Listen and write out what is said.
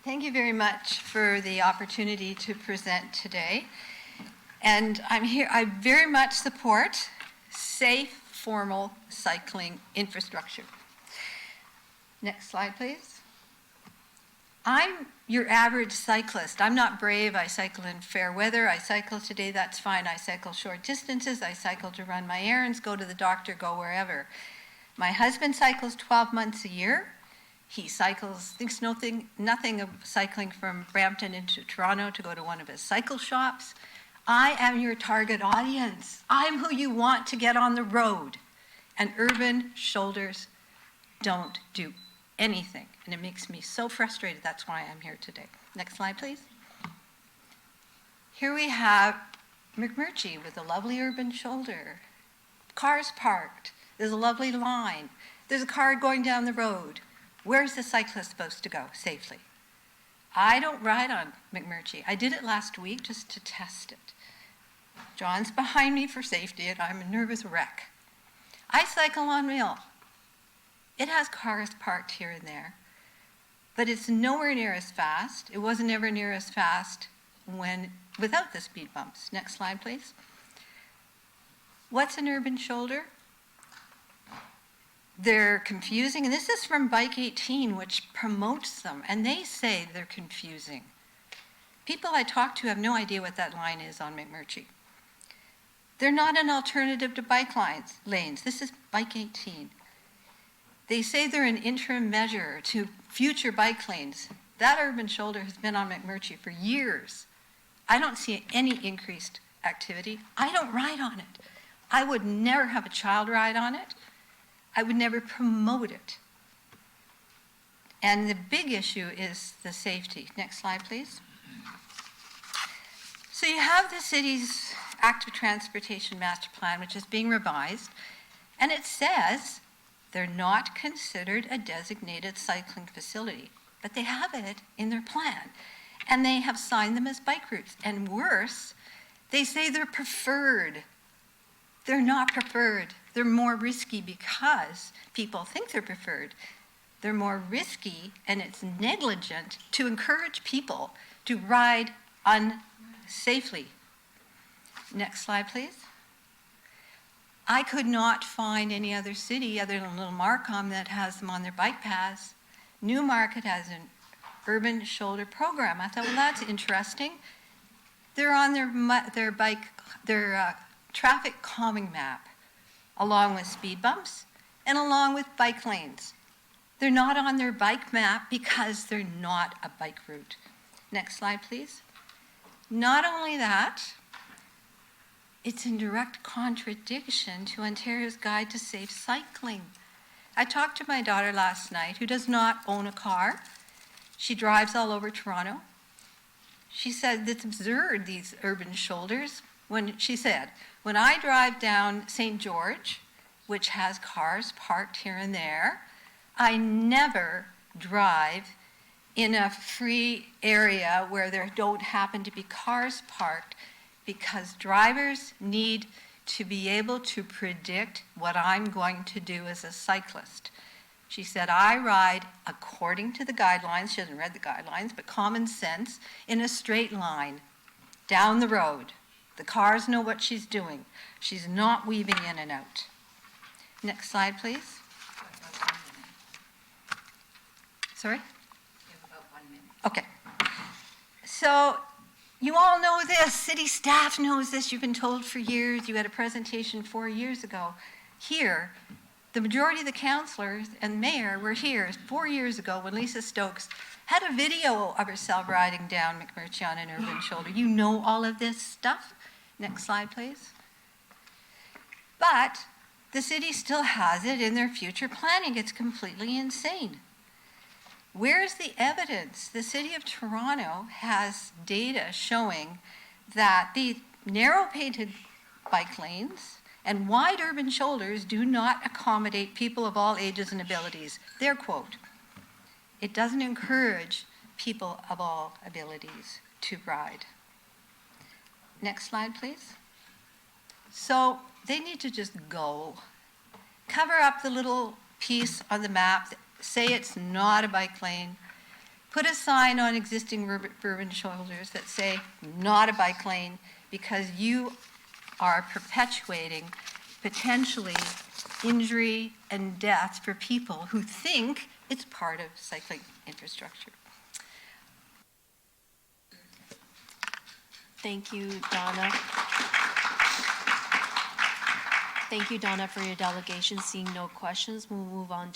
Thank you very much for the opportunity to present today. And I very much support safe, formal cycling infrastructure. Next slide, please. I'm your average cyclist. I'm not brave. I cycle in fair weather. I cycle today, that's fine. I cycle short distances. I cycle to run my errands, go to the doctor, go wherever. My husband cycles 12 months a year. He cycles, thinks nothing of cycling from Brampton into Toronto to go to one of his cycle shops. I am your target audience. I'm who you want to get on the road. And urban shoulders don't do anything. And it makes me so frustrated. That's why I'm here today. Next slide, please. Here we have McMurchie with a lovely urban shoulder. Cars parked. There's a lovely line. There's a car going down the road. Where's the cyclist supposed to go safely? I don't ride on McMurchie. I did it last week just to test it. John's behind me for safety and I'm a nervous wreck. I cycle on Mill. It has cars parked here and there, but it's nowhere near as fast. It wasn't ever near as fast without the speed bumps. Next slide, please. What's an urban shoulder? They're confusing, and this is from Bike 18, which promotes them, and they say they're confusing. People I talk to have no idea what that line is on McMurchie. They're not an alternative to bike lanes. This is Bike 18. They say they're an interim measure to future bike lanes. That urban shoulder has been on McMurchie for years. I don't see any increased activity. I don't ride on it. I would never have a child ride on it. I would never promote it. And the big issue is the safety. Next slide, please. So you have the city's active transportation master plan, which is being revised, and it says they're not considered a designated cycling facility, but they have it in their plan, and they have signed them as bike routes. And worse, they say they're preferred. They're not preferred. They're more risky because people think they're preferred. They're more risky, and it's negligent to encourage people to ride unsafely. Next slide, please. I could not find any other city other than Little Markham that has them on their bike paths. Newmarket has an urban shoulder program. I thought, well, that's interesting. They're on their traffic calming map, along with speed bumps and along with bike lanes. They're not on their bike map because they're not a bike route. Next slide, please. Not only that, it's in direct contradiction to Ontario's Guide to Safe Cycling. I talked to my daughter last night, who does not own a car. She drives all over Toronto. She said, it's absurd, these urban shoulders. She said, when I drive down St. George, which has cars parked here and there, I never drive in a free area where there don't happen to be cars parked, because drivers need to be able to predict what I'm going to do as a cyclist. She said, I ride according to the guidelines, she hasn't read the guidelines, but common sense, in a straight line down the road. The cars know what she's doing. She's not weaving in and out. Next slide, please. Sorry? You have about 1 minute. Okay. So you all know this. City staff knows this. You've been told for years. You had a presentation 4 years ago. Here, the majority of the councillors and mayor were here 4 years ago when Lisa Stokes had a video of herself riding down McMurchie on an urban shoulder. You know all of this stuff. Next slide, please. But the city still has it in their future planning. It's completely insane. Where's the evidence? The City of Toronto has data showing that the narrow painted bike lanes and wide urban shoulders do not accommodate people of all ages and abilities. Their quote, it doesn't encourage people of all abilities to ride. Next slide, please. So they need to just go. Cover up the little piece on the map, say it's not a bike lane, Put a sign on existing urban shoulders that say, not a bike lane, because you are perpetuating potentially injury and death for people who think it's part of cycling infrastructure. Thank you, Donna. Thank you, Donna, for your delegation. Seeing no questions, we'll move on to